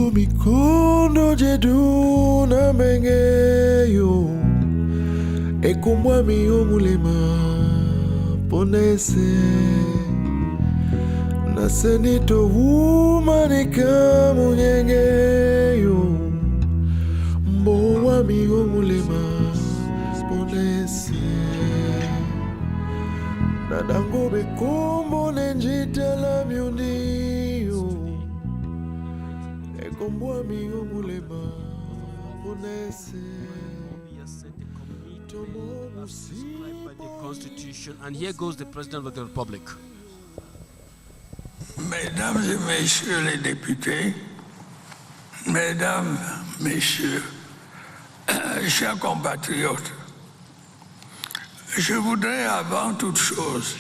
mikono jedu na mengeyo ekumwa miyo mulema ponese nasenito wumanika munyengeyo mbowa miyo mulema ponese nadango bekombo nenjitela myuniyo ekumwa miyo mulema ponese prescribed by the Constitution. And here goes the President of the Republic. Mesdames et messieurs les députés, mesdames, messieurs, chers compatriotes, je voudrais avant toute chose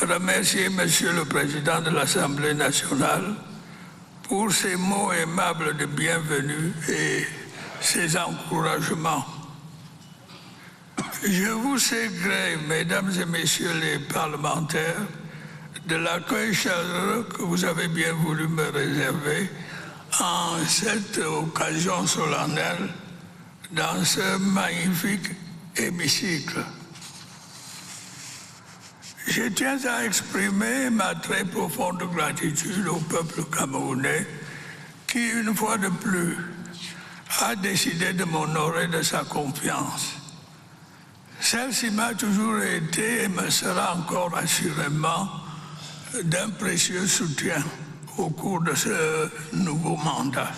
remercier Monsieur le Président de l'Assemblée nationale pour ses mots aimables de bienvenue et ses encouragements. Je vous sais gré, mesdames et messieurs les parlementaires, de l'accueil chaleureux que vous avez bien voulu me réserver en cette occasion solennelle dans ce magnifique hémicycle. Je tiens à exprimer ma très profonde gratitude au peuple camerounais qui, une fois de plus, a décidé de m'honorer de sa confiance. Celle-ci m'a toujours été et me sera encore assurément d'un précieux soutien au cours de ce nouveau mandat.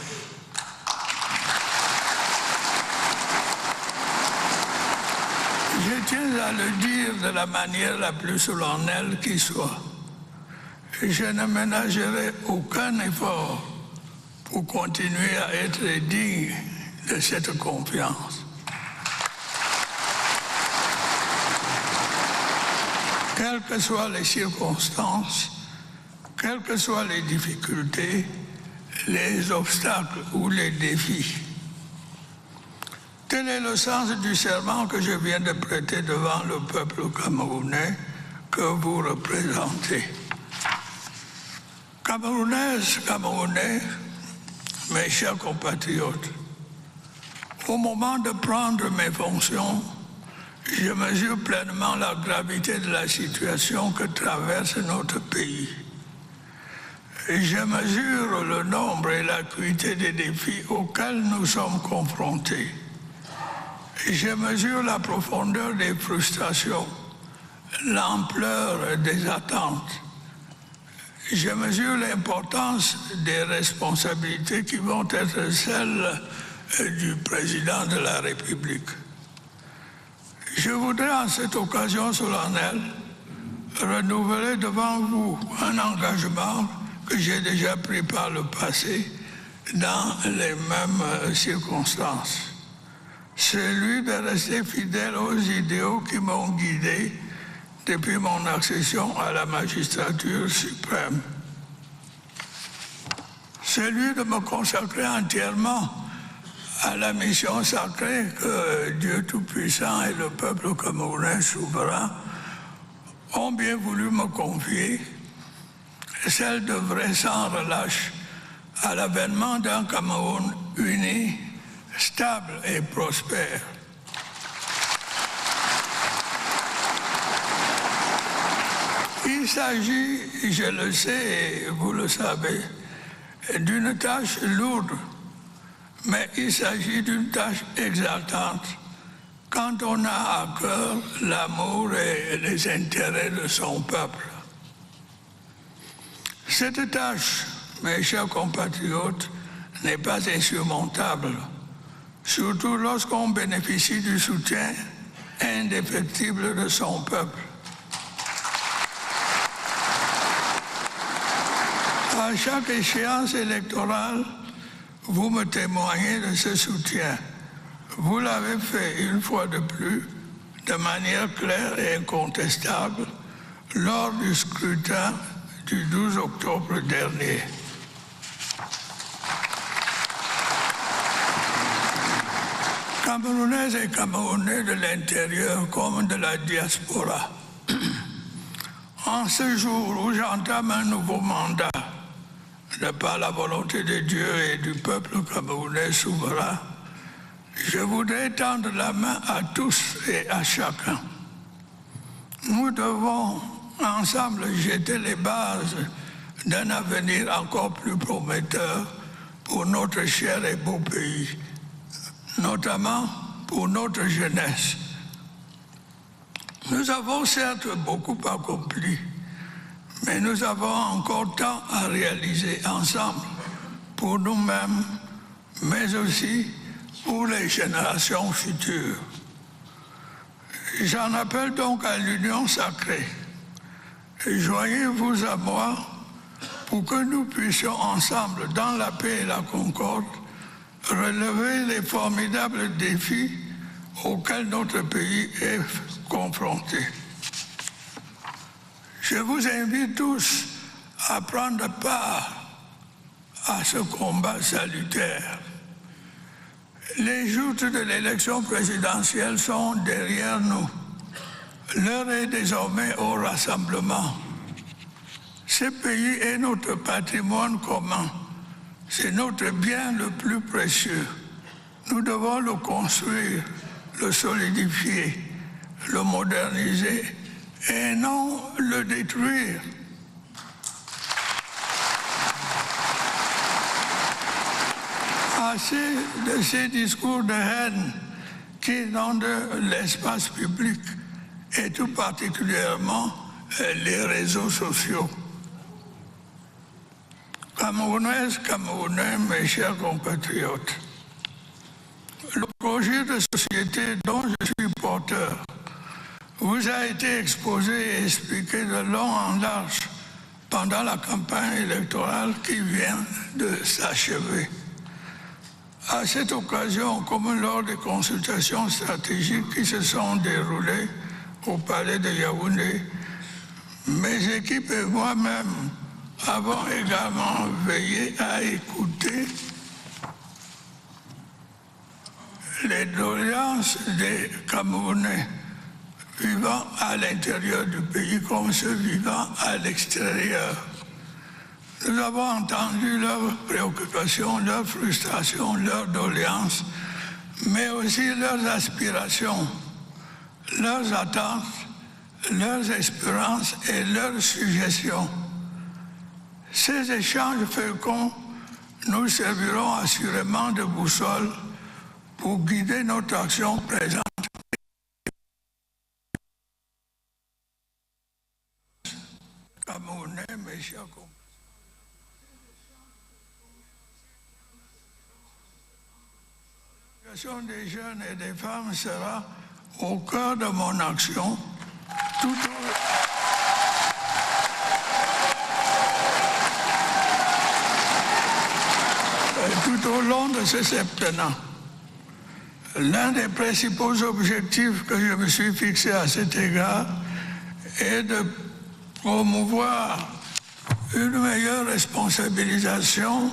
Je tiens à le dire de la manière la plus solennelle qui soit. Je ne ménagerai aucun effort pour continuer à être digne de cette confiance. Quelles que soient les circonstances, quelles que soient les difficultés, les obstacles ou les défis. Tel est le sens du serment que je viens de prêter devant le peuple camerounais que vous représentez. Camerounaises, Camerounais, mes chers compatriotes, au moment de prendre mes fonctions, je mesure pleinement la gravité de la situation que traverse notre pays. Je mesure le nombre et l'acuité des défis auxquels nous sommes confrontés. Je mesure la profondeur des frustrations, l'ampleur des attentes. Je mesure l'importance des responsabilités qui vont être celles du président de la République. Je voudrais en cette occasion solennelle renouveler devant vous un engagement que j'ai déjà pris par le passé dans les mêmes circonstances. Celui de rester fidèle aux idéaux qui m'ont guidé depuis mon accession à la magistrature suprême. Celui de me consacrer entièrement à la mission sacrée que Dieu Tout-Puissant et le peuple camerounais souverain ont bien voulu me confier, celle d'œuvrer sans relâche à l'avènement d'un Cameroun uni, stable et prospère. Il s'agit, je le sais et vous le savez, d'une tâche lourde, mais il s'agit d'une tâche exaltante quand on a à cœur l'amour et les intérêts de son peuple. Cette tâche, mes chers compatriotes, n'est pas insurmontable, surtout lorsqu'on bénéficie du soutien indéfectible de son peuple. À chaque échéance électorale, vous me témoignez de ce soutien. Vous l'avez fait une fois de plus, de manière claire et incontestable, lors du scrutin du 12 octobre dernier. Camerounaises et Camerounais de l'intérieur comme de la diaspora, en ce jour où j'entame un nouveau mandat de par la volonté de Dieu et du peuple camerounais souverain, je voudrais tendre la main à tous et à chacun. Nous devons ensemble jeter les bases d'un avenir encore plus prometteur pour notre cher et beau pays, notamment pour notre jeunesse. Nous avons certes beaucoup accompli, mais nous avons encore tant à réaliser ensemble pour nous-mêmes, mais aussi pour les générations futures. J'en appelle donc à l'union sacrée. Joignez-vous à moi pour que nous puissions ensemble, dans la paix et la concorde, relever les formidables défis auxquels notre pays est confronté. Je vous invite tous à prendre part à ce combat salutaire. Les joutes de l'élection présidentielle sont derrière nous. L'heure est désormais au rassemblement. Ce pays est notre patrimoine commun. C'est notre bien le plus précieux. Nous devons le construire, le solidifier, le moderniser et non le détruire. Assez de ces discours de haine qui inondent l'espace public et tout particulièrement les réseaux sociaux. Camerounaises, Camerounais, mes chers compatriotes, le projet de société dont je suis porteur vous a été exposé et expliqué de long en large pendant la campagne électorale qui vient de s'achever. À cette occasion, comme lors des consultations stratégiques qui se sont déroulées au palais de Yaoundé, mes équipes et moi-même avons également veillé à écouter les doléances des Camerounais vivant à l'intérieur du pays comme ceux vivant à l'extérieur. Nous avons entendu leurs préoccupations, leurs frustrations, leurs doléances, mais aussi leurs aspirations, leurs attentes, leurs espérances et leurs suggestions. Ces échanges féconds nous serviront assurément de boussole pour guider notre action présente. Camerounais, mes chers compagnons. L'éducation des jeunes et des femmes sera au cœur de mon action tout au long de ce septennat. L'un des principaux objectifs que je me suis fixé à cet égard est de promouvoir une meilleure responsabilisation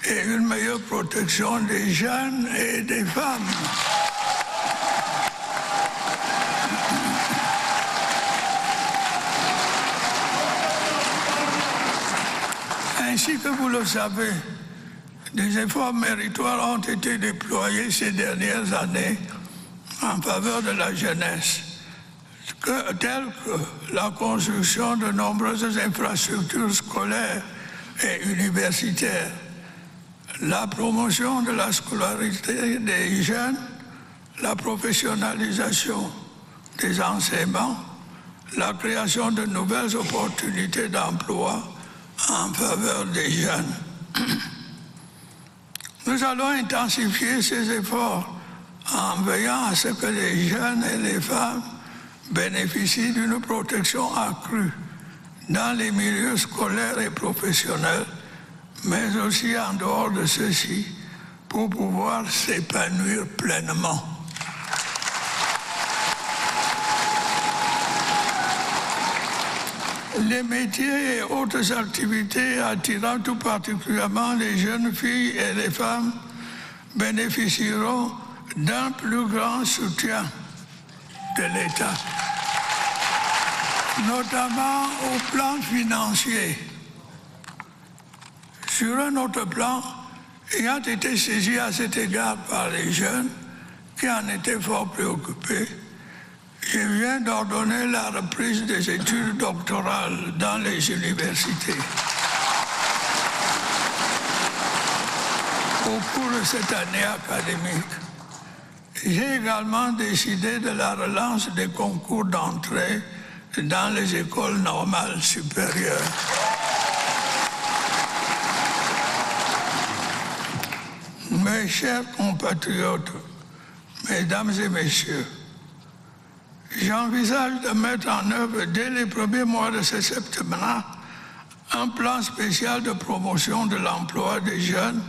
et une meilleure protection des jeunes et des femmes. Ainsi que vous le savez, des efforts méritoires ont été déployés ces dernières années en faveur de la jeunesse, telles que la construction de nombreuses infrastructures scolaires et universitaires, la promotion de la scolarité des jeunes, la professionnalisation des enseignements, la création de nouvelles opportunités d'emploi en faveur des jeunes. Nous allons intensifier ces efforts en veillant à ce que les jeunes et les femmes bénéficient d'une protection accrue dans les milieux scolaires et professionnels, mais aussi en dehors de ceux-ci, pour pouvoir s'épanouir pleinement. Les métiers et autres activités attirant tout particulièrement les jeunes filles et les femmes bénéficieront d'un plus grand soutien de l'État, notamment au plan financier. Sur un autre plan, ayant été saisi à cet égard par les jeunes qui en étaient fort préoccupés, je viens d'ordonner la reprise des études doctorales dans les universités. Au cours de cette année académique, j'ai également décidé de la relance des concours d'entrée dans les écoles normales supérieures. Mes chers compatriotes, mesdames et messieurs, j'envisage de mettre en œuvre dès les premiers mois de ce septennat un plan spécial de promotion de l'emploi des jeunes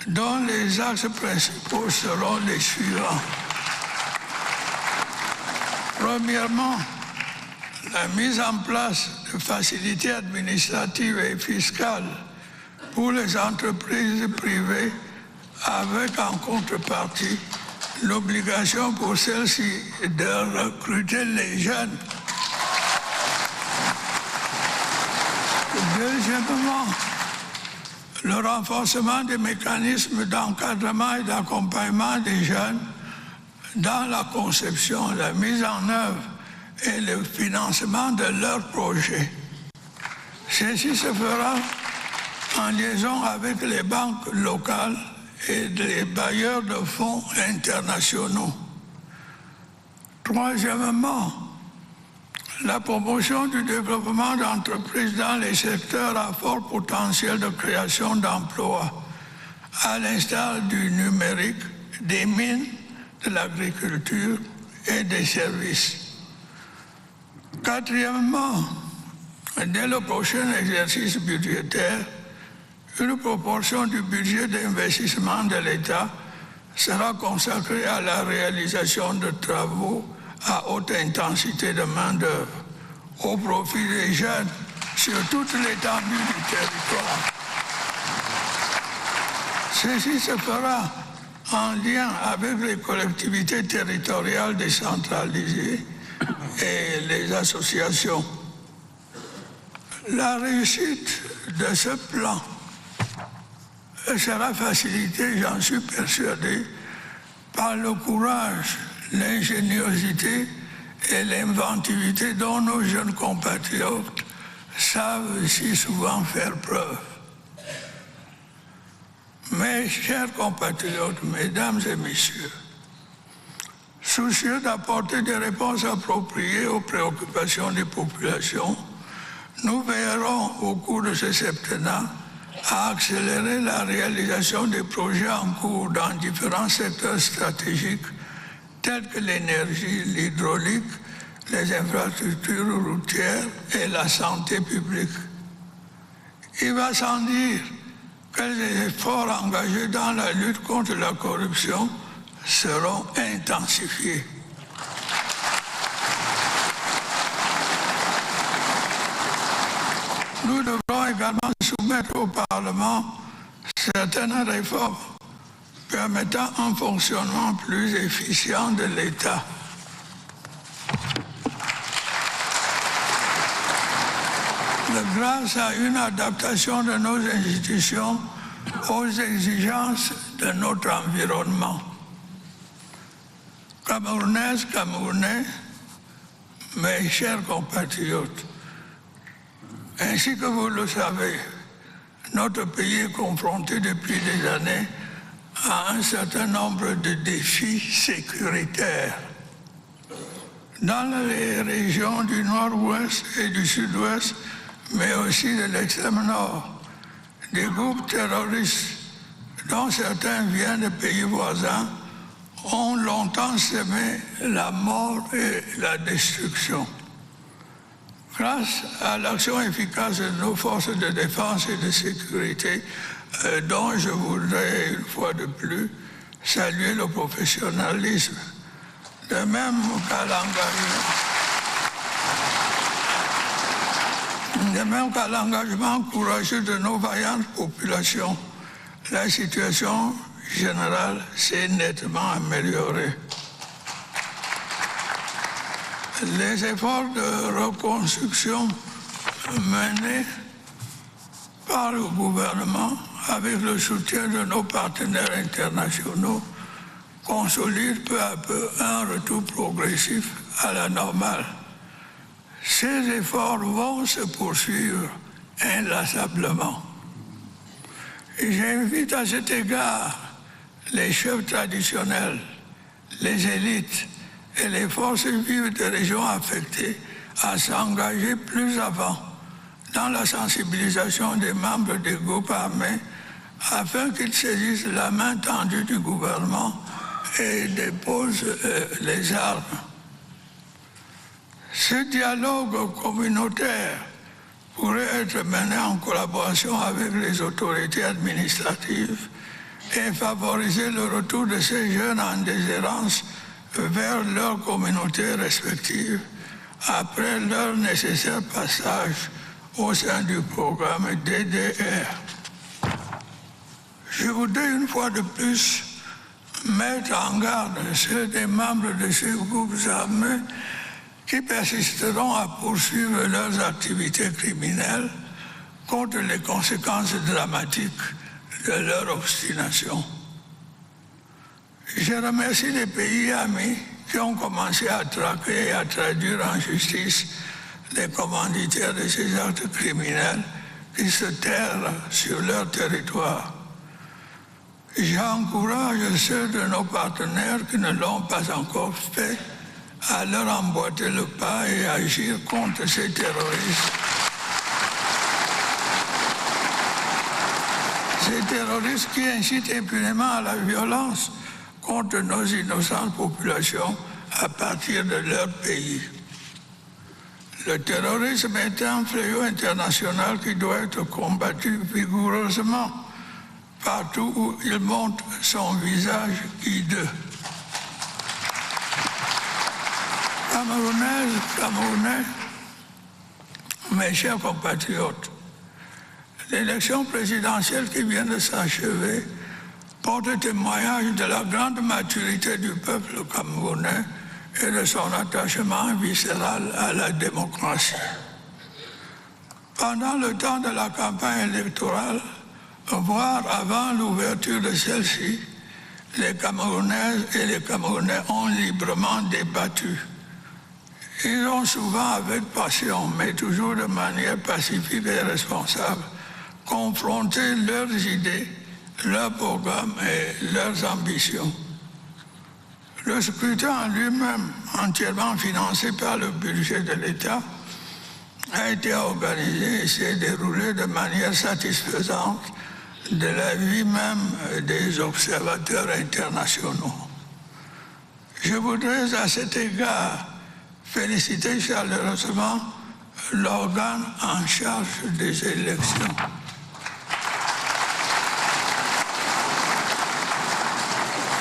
dont les axes principaux seront les suivants. Premièrement, la mise en place de facilités administratives et fiscales pour les entreprises privées avec en contrepartie l'obligation pour celles-ci de recruter les jeunes. Deuxièmement, le renforcement des mécanismes d'encadrement et d'accompagnement des jeunes dans la conception, la mise en œuvre et le financement de leurs projets. Ceci se fera en liaison avec les banques locales et les bailleurs de fonds internationaux. Troisièmement, la promotion du développement d'entreprises dans les secteurs à fort potentiel de création d'emplois, à l'instar du numérique, des mines, de l'agriculture et des services. Quatrièmement, dès le prochain exercice budgétaire, une proportion du budget d'investissement de l'État sera consacrée à la réalisation de travaux à haute intensité de main-d'œuvre, au profit des jeunes sur toute l'étendue du territoire. Ceci se fera en lien avec les collectivités territoriales décentralisées et les associations. La réussite de ce plan sera facilitée, j'en suis persuadé, par le courage, l'ingéniosité et l'inventivité dont nos jeunes compatriotes savent si souvent faire preuve. Mes chers compatriotes, mesdames et messieurs, soucieux d'apporter des réponses appropriées aux préoccupations des populations, nous veillerons au cours de ce septennat à accélérer la réalisation des projets en cours dans différents secteurs stratégiques tels que l'énergie, l'hydraulique, les infrastructures routières et la santé publique. Il va sans dire que les efforts engagés dans la lutte contre la corruption seront intensifiés. Nous devrons également soumettre au Parlement certaines réformes permettant un fonctionnement plus efficient de l'État. Grâce à une adaptation de nos institutions aux exigences de notre environnement. Camerounaises, Camerounais, mes chers compatriotes, ainsi que vous le savez, notre pays est confronté depuis des années à un certain nombre de défis sécuritaires. Dans les régions du nord-ouest et du sud-ouest, mais aussi de l'extrême nord, des groupes terroristes, dont certains viennent de pays voisins, ont longtemps semé la mort et la destruction. Grâce à l'action efficace de nos forces de défense et de sécurité, dont je voudrais une fois de plus saluer le professionnalisme, de même qu'à l'engagement courageux de nos vaillantes populations, la situation générale s'est nettement améliorée. Les efforts de reconstruction menés par le gouvernement, avec le soutien de nos partenaires internationaux, consolide peu à peu un retour progressif à la normale. Ces efforts vont se poursuivre inlassablement. Et j'invite à cet égard les chefs traditionnels, les élites et les forces vives des régions affectées à s'engager plus avant dans la sensibilisation des membres des groupes armés afin qu'ils saisissent la main tendue du gouvernement et déposent les armes. Ce dialogue communautaire pourrait être mené en collaboration avec les autorités administratives et favoriser le retour de ces jeunes en déshérence vers leurs communautés respectives après leur nécessaire passage au sein du programme DDR. Je voudrais une fois de plus mettre en garde ceux des membres de ces groupes armés qui persisteront à poursuivre leurs activités criminelles contre les conséquences dramatiques de leur obstination. Je remercie les pays amis qui ont commencé à traquer et à traduire en justice les commanditaires de ces actes criminels qui se terrent sur leur territoire. J'encourage ceux de nos partenaires qui ne l'ont pas encore fait à leur emboîter le pas et agir contre ces terroristes. Ces terroristes qui incitent impunément à la violence contre nos innocentes populations à partir de leur pays. Le terrorisme est un fléau international qui doit être combattu vigoureusement partout où il montre son visage hideux. Camerounais, mes chers compatriotes, l'élection présidentielle qui vient de s'achever porte témoignage de la grande maturité du peuple camerounais et de son attachement viscéral à la démocratie. Pendant le temps de la campagne électorale, voire avant l'ouverture de celle-ci, les Camerounaises et les Camerounais ont librement débattu. Ils ont souvent avec passion, mais toujours de manière pacifique et responsable, confronté leurs idées, leurs programmes et leurs ambitions. Le scrutin en lui-même, entièrement financé par le budget de l'État, a été organisé et s'est déroulé de manière satisfaisante de l'avis même des observateurs internationaux. Je voudrais à cet égard féliciter chaleureusement l'organe en charge des élections.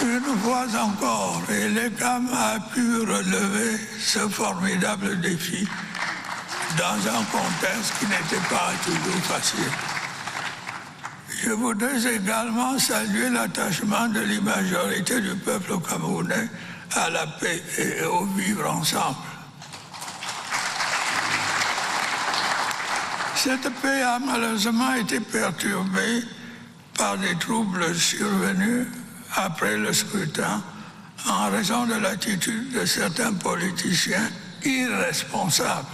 Une fois encore, l'ECAM a pu relever ce formidable défi dans un contexte qui n'était pas toujours facile. Je voudrais également saluer l'attachement de la majorité du peuple camerounais à la paix et au vivre ensemble. Cette paix a malheureusement été perturbée par des troubles survenus après le scrutin en raison de l'attitude de certains politiciens irresponsables.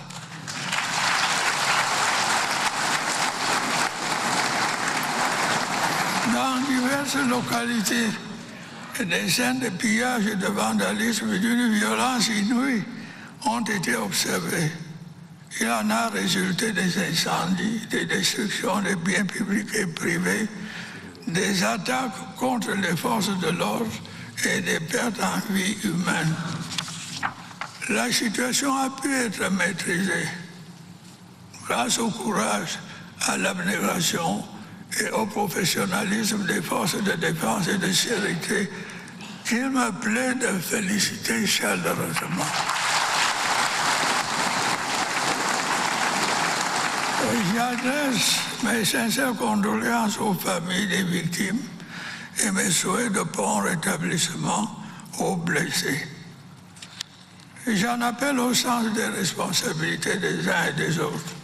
Dans diverses localités, des scènes de pillage et de vandalisme d'une violence inouïe ont été observées. Il en a résulté des incendies, des destructions de biens publics et privés, des attaques contre les forces de l'ordre et des pertes en vie humaine. La situation a pu être maîtrisée grâce au courage, à l'abnégation et au professionnalisme des forces de défense et de sécurité qu'il me plaît de féliciter chaleureusement. J'adresse mes sincères condoléances aux familles des victimes et mes souhaits de prompt rétablissement aux blessés. J'en appelle au sens des responsabilités des uns et des autres.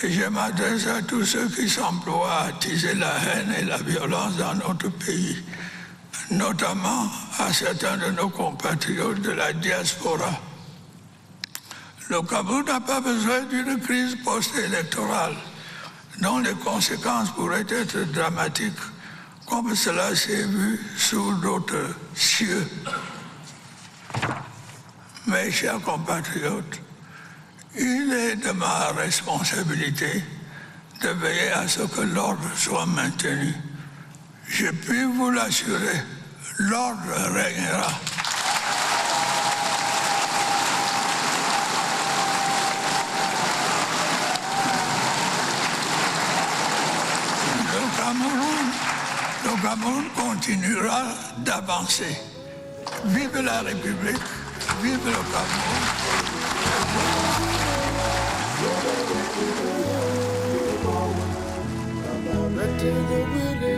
Et je m'adresse à tous ceux qui s'emploient à attiser la haine et la violence dans notre pays, notamment à certains de nos compatriotes de la diaspora. Le Cameroun n'a pas besoin d'une crise post-électorale dont les conséquences pourraient être dramatiques, comme cela s'est vu sous d'autres cieux. Mes chers compatriotes, il est de ma responsabilité de veiller à ce que l'ordre soit maintenu. Je puis vous l'assurer, l'ordre régnera. Le Cameroun continuera d'avancer. Vive la République, vive le Cameroun. Better than